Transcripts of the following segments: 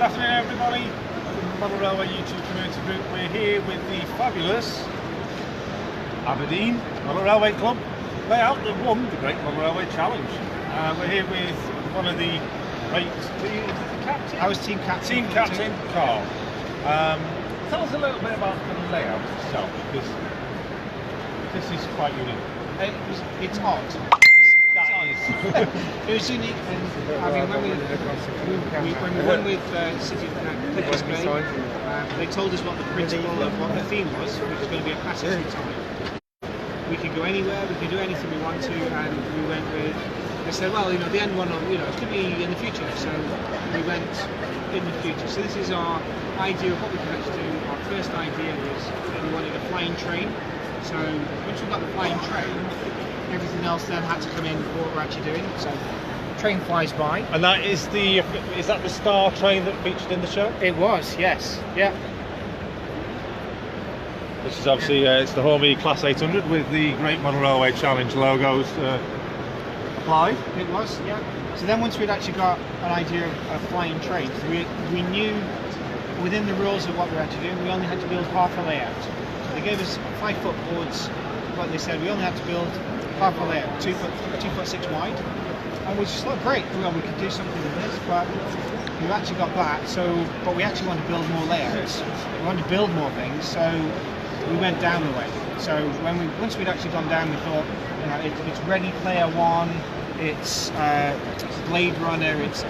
Good afternoon everybody, Model Railway YouTube community group. We're here with the fabulous Aberdeen Model Railway Club layout that won the Great Model Railway Challenge. We're here with one of the great captain. I was team captain. Team captain, Karl. Tell us a little bit about the layout itself, because this is quite unique. It's odd. It was unique, and I mean, when we won with City of Clucas Bay, they told us what the principle of what the theme was, which was going to be a passage through time. We could go anywhere, we could do anything we want to, and we went with. They said, well, you know, the end one, you know, it could be in the future, so we went in the future. So this is our idea of what we can actually do. Our first idea was we wanted a flying train. So once we got the flying train, everything else then had to come in for what we're actually doing. So the train flies by. And that is that the Star train that featured in the show? It was, yes. Yeah. This is obviously it's the Hormy Class 800 with the Great Model Railway Challenge logos applied. It was, yeah. So then once we'd actually got an idea of flying trains, we knew within the rules of what we were actually doing, we only had to build half a layout. So they gave us 5-foot boards, but they said we only had to build half a layout, 2'6" wide, and we just thought, great, well, we could do something with this, but we've actually got that. So, but we actually want to build more layouts. We want to build more things, so we went down the way. So once we'd actually gone down, we thought, you know, it's Ready Player One, it's Blade Runner, it's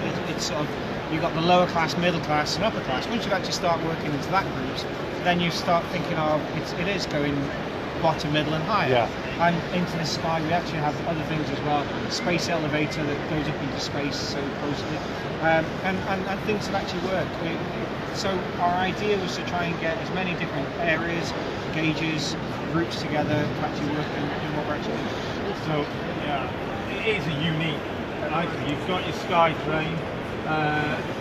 sort of, you've got the lower class, middle class, and upper class. Once you actually start working into that groups, then you start thinking of it is going bottom, middle, and higher. Yeah. And into the sky, we actually have other things as well. Space elevator that goes up into space, supposedly, and things that actually work. So our idea was to try and get as many different areas, gauges, groups together to actually work in what we're actually doing. So yeah, it is a unique item. You've got your Sky train,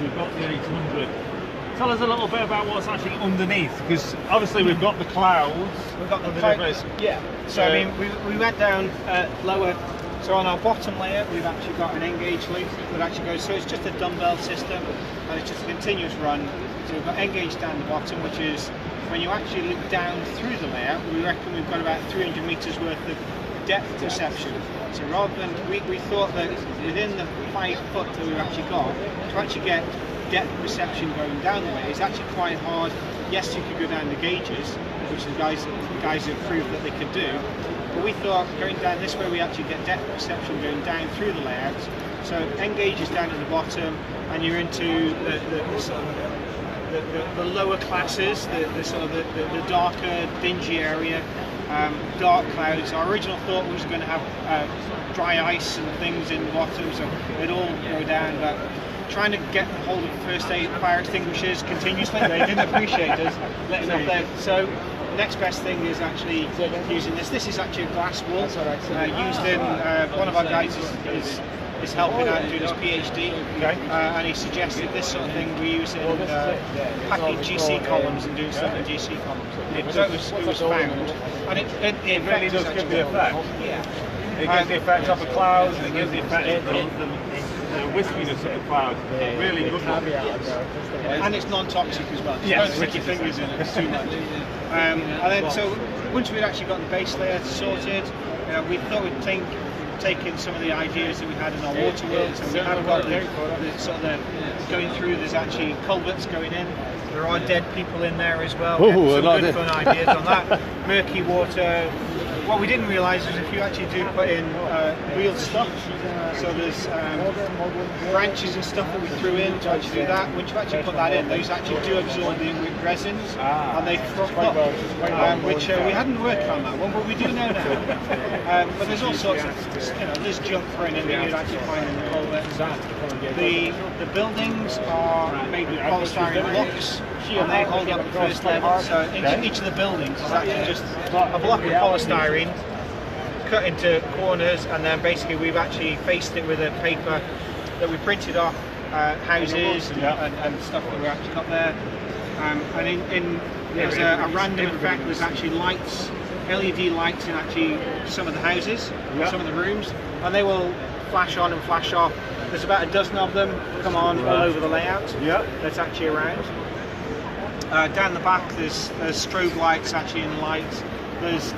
we've got the 800. Tell us a little bit about what's actually underneath, because obviously we've got the clouds. We've got the clouds. Yeah. So I mean, we went down lower. So on our bottom layer, we've actually got an N-gauge loop that actually goes. So it's just a dumbbell system, and it's just a continuous run. So we've got N-gauge down the bottom, which is when you actually look down through the layer, we reckon we've got about 300 meters worth of depth perception. So rather than we thought that within the 5 foot that we've actually got, to actually get depth perception going down the way is actually quite hard. Yes, you could go down the gauges, which the guys have proved that they could do, but we thought going down this way we actually get depth perception going down through the layouts. So N-gauge is down at the bottom, and you're into the lower classes, the sort of the darker, dingy area, dark clouds. Our original thought was going to have dry ice and things in the bottom, so it'd all go down, but trying to get hold of first aid fire extinguishers continuously, they didn't appreciate us letting off there. So the next best thing is actually using this. This is actually a glass wall used in, one of our guys is helping out doing his PhD, and he suggested this sort of thing we use in packing GC columns and doing stuff in GC columns. So it was found, and it really does give the effect. Yeah. It gives the effect of the clouds, and it gives the effect of the wispiness of the clouds. Really good one. And it's non-toxic as well. Yes. Don't stick your fingers in it too much. And then so once we'd actually got the base layer sorted, we thought we'd taken some of the ideas that we had in our water world, and we have got the sort of going through. There's actually culverts going in. There are dead people in there as well. Some good fun ideas on that. Murky water. What we didn't realise is if you actually do put in real stuff, so there's branches and stuff that we threw in to actually do that. Once you actually put that in, those actually do absorb the resins, and they froth up, which we hadn't worked on that one, but we do know now. But there's all sorts of, there's junk thrown in that you'd actually find in the culvert. The buildings are made with polystyrene blocks, and they hold up the first level. So each of the buildings is actually just a block of polystyrene cut into corners, and then basically we've actually faced it with a paper that we printed off houses and stuff that we actually got there. And there's a random effect. There's actually lights, LED lights in actually some of the houses, some of the rooms, and they will flash on and flash off. There's about a dozen of them come on all over the layout. Yeah. That's actually around. Down the back, there's strobe lights actually in lights. There's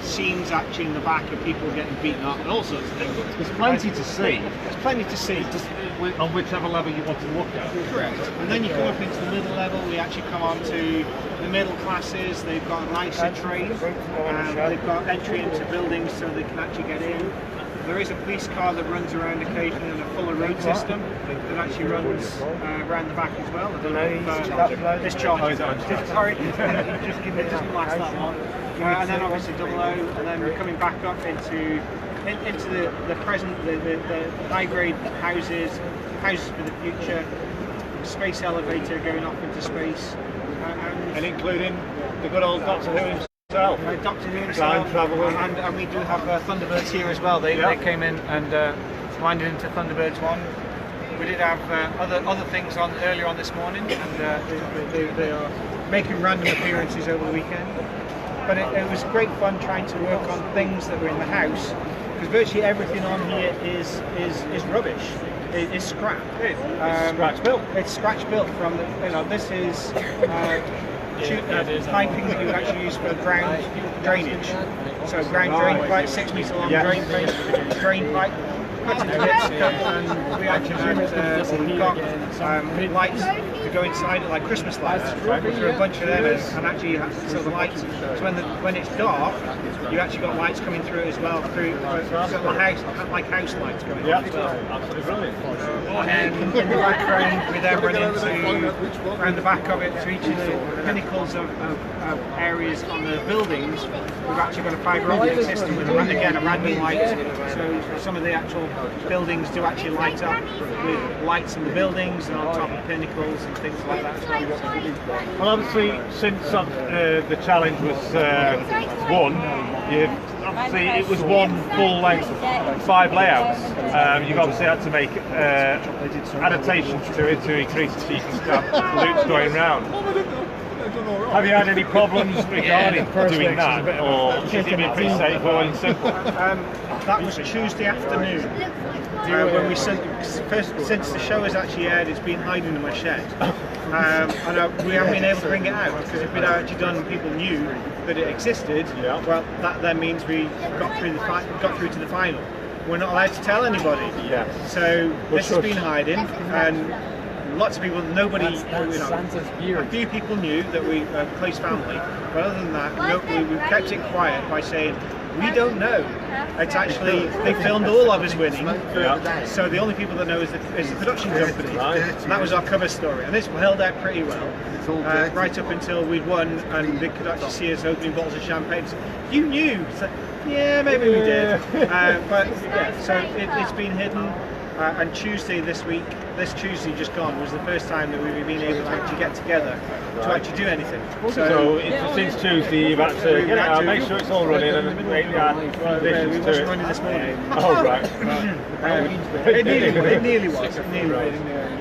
scenes actually in the back of people getting beaten up and all sorts of things. There's plenty to see. There's plenty to see. Just on whichever level you want to look at. Correct. And then you come up into the middle level. We actually come on to the middle classes. They've got a nicer train. They've got entry into buildings so they can actually get in. There is a police car that runs around occasionally on a fuller road system that actually runs around the back as well. I don't know if this charge is sorry. Just give me just blast that one. And then obviously double O, and then we're coming back up into the present, the high grade houses for the future, space elevator going off into space, and including the good old Doctor Who himself. Doctor Who himself, time travel, and we do have Thunderbirds here as well. They came in and landed into Thunderbirds 1. We did have other things on earlier on this morning, and they are making random appearances over the weekend. But it was great fun trying to work on things that were in the house, because virtually everything on here is rubbish. It's scrap. It's scratch built. It's scratch built from this is piping that you actually use for ground drainage. So ground drain pipe, 6 metre long drain pipe. Cut into bits, and we actually we've got lights to go inside it, like Christmas lights. Through a bunch of them, and actually you have so the lights. So when it's dark, you actually got lights coming through it as well. Through like house lights going. Yeah, absolutely brilliant. And in the background, we then run into around the back of it to each of the pinnacles of areas on the buildings. We've actually got a fibre optic system with a random light. So some of the actual buildings do actually light up with lights in the buildings and on top of pinnacles and things like that as well. Well, obviously, since the challenge was won, obviously it was one full length, 5 layouts. You've obviously had to make adaptations to it to increase the loops going round. Have you had any problems regarding doing that, or has it been pretty safe and simple? That was Tuesday afternoon. When we since the show has actually aired, it's been hiding in my shed, and we haven't been able to bring it out, because if we'd actually done and people knew that it existed, well, that then means we got through to the final. We're not allowed to tell anybody. So this has been hiding, and lots of people, a few people knew that we were close family, but other than that, we've kept it quiet by saying, we don't know. It's actually, they filmed all of us winning, so the only people that know is the production company. And that was our cover story, and this held out pretty well, right up until we'd won and they could actually see us opening bottles of champagne. So, you knew? So, yeah, maybe we did. But yeah, so it's been hidden. And Tuesday this Tuesday just gone, was the first time that we've been able to actually get together to actually do anything. So since Tuesday you've had to get it out, make sure it's all running and make the we wasn't running this morning. Oh right. It nearly was.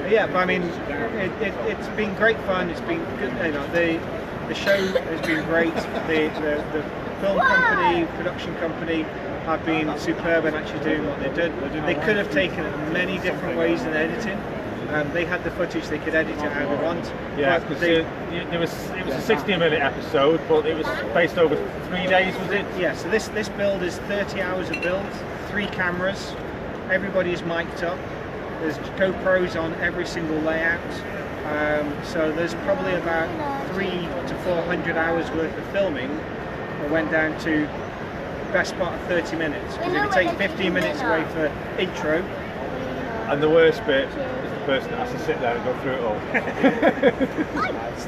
Yeah, but I mean, it's been great fun. It's been good. The show has been great. The film company, production company, have been superb in actually doing what they did. They could have taken it many different ways in editing. They had the footage, they could edit it how they want. Yeah, because it was a 60-minute episode, but it was spaced over 3 days, was it? Yeah, so this build is 30 hours of build, 3 cameras, everybody is mic'd up, there's GoPros on every single layout. So there's probably about 300 to 400 hours worth of filming that went down to best part of 30 minutes. Because if you take 15 minutes away for intro. And the worst bit is the person that has to sit there and go through it all.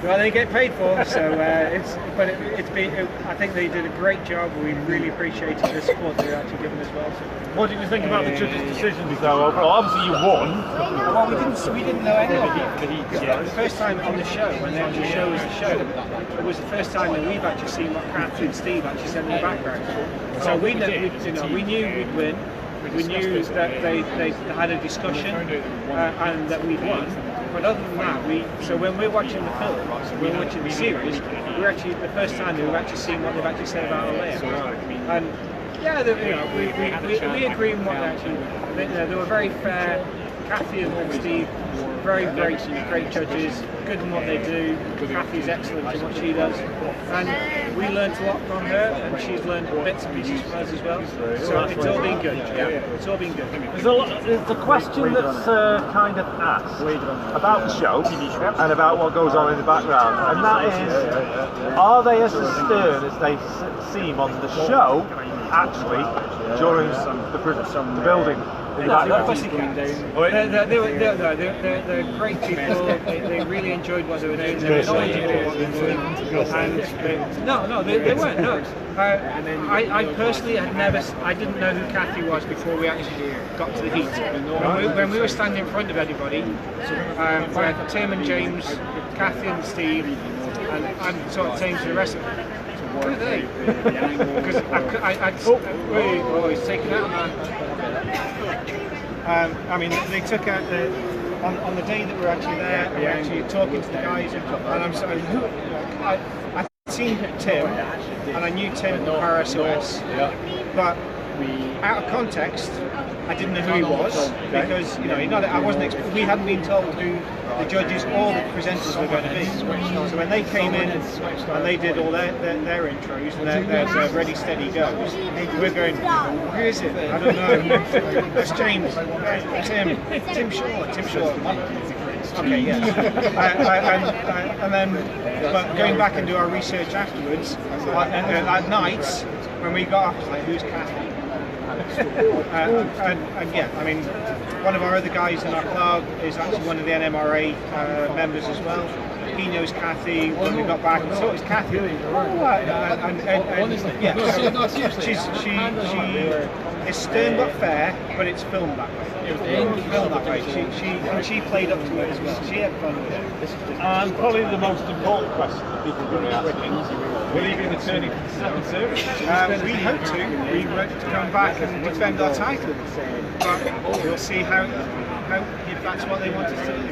Well, they get paid for, so I think they did a great job. We really appreciated the support they're actually giving as well. So. What did you think about the judges' decisions though overall? Obviously you won. Well, we didn't know any of it. The first time on the show, when they actually show us the show, it was the first time that we've actually seen what Kath and Steve actually said in the background. So we knew we'd win. We knew that they had a discussion and that we'd won. But other than that, so when we're watching the film, we're watching the series, we're actually the first time that we've actually seen what they've actually said about our layout. And Yeah, we agree on what they actually. They were very fair. Kathy and Steve, very great judges, good in what they do. Kathy's excellent in what she does, and we learned a lot from her, and she's learned bits and pieces from us as well. So it's all been good. Yeah, it's all been good. There's a question that's kind of asked about the show and about what goes on in the background, and that is, are they as stern as they seem on the show, actually, during the building? They're great people. They really enjoyed what they were doing. They were knowledgeable what they were doing. And they weren't. No, I personally had never. I didn't know who Kathy was before we actually got to the heat. When we were standing in front of everybody, we had Tim and James, Kathy and Steve, and I'm sort of saying to the rest of them, who are they? Because he's taken out, man. I mean, they took out on the day that we were actually there. We were actually talking to the guys, and I'm sorry, I'd seen Tim, and I knew Tim from RSOS, but out of context, I didn't know who he was because we hadn't been told who the judges or the presenters were going to be. So when they came in and they did all their intros and their ready, steady goes, we're going, who is it? I don't know. That's James. Tim Shaw. Okay, yeah. And then, but going back and do our research afterwards, at nights when we got off, like, who's Kathy? and yeah, I mean, one of our other guys in our club is actually one of the NMRA members as well. He knows Kathy. When we got back, so is Kathy. She is stern but fair, but it's filmed that way. She played up to it as well. She had fun with it. And probably the most important question that people are going to be asking: will he be returning to the second series? We hope to. We hope to come back and defend our title, but we'll see how if that's what they want us to do.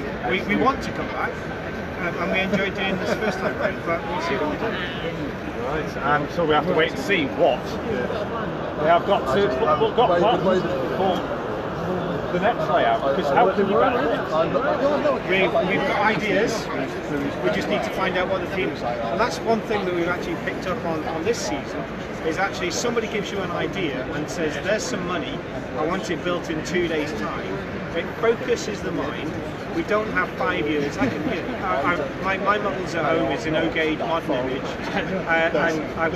We want to come back, and we enjoyed doing this first time round, but we'll see what we do. Right, and so we have to wait and see what they have got planned for the next layout, because how can you better it? We've got ideas, we just need to find out what the themes are. And that's one thing that we've actually picked up on this season, is actually somebody gives you an idea and says, there's some money, I want it built in 2 days' time. It focuses the mind. We don't have 5 years. My models at home is an O-gauge model image, and I've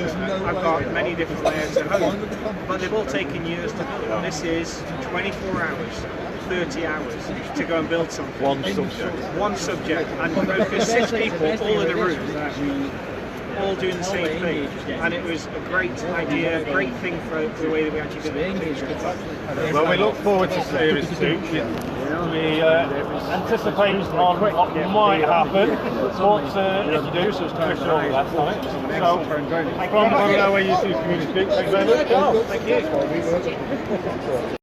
got many different layers at home, but they've all taken years to build. And this is 24 hours, 30 hours to go and build something. One subject, and focus 6 people all in a room, all doing the same thing, and it was a great idea, great thing for the way that we actually did it. Well, we look forward to Series 2. We anticipate on what might happen, but if you do, so it's for sure that's on it. So, from the Model Railway YouTube community, thank you very much, Karl. Thank you.